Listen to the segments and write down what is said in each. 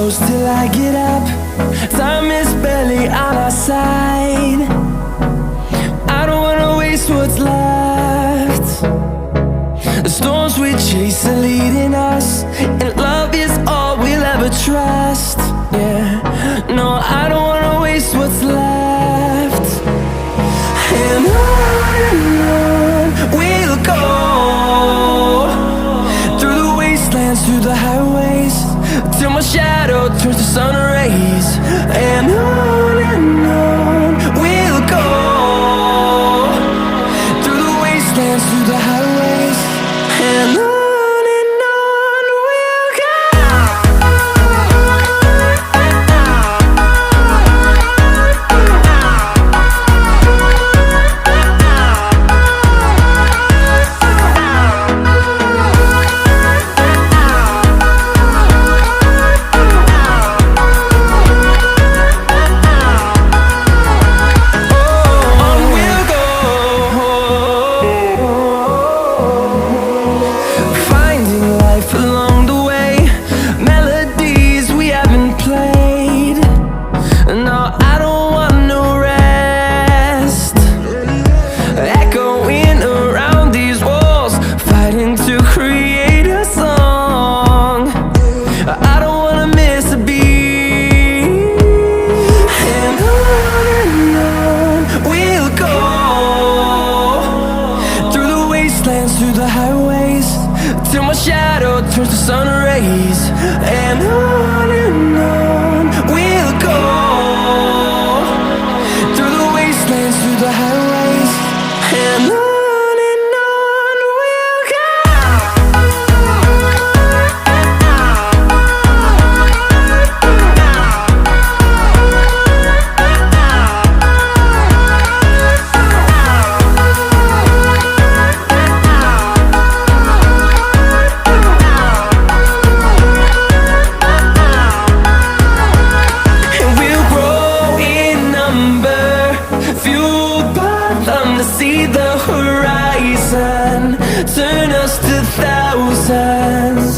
close till I get up. Time is barely on our side. I don't wanna waste what's left. The storms we chase are leading us, and love is all we'll ever trust. Yeah, no, I don't wanna waste what's left. And on we'll go, through the wastelands, through the highways, till my shadow turns to sun rays. And on we'll go, through the wastelands, through the highways, and on we'll go. Through the highways, till my shadow turns to sun rays. And on we'll go, through the wastelands, through the highways, and on we'll go. See the horizon turn us to thousands,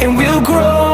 and we'll grow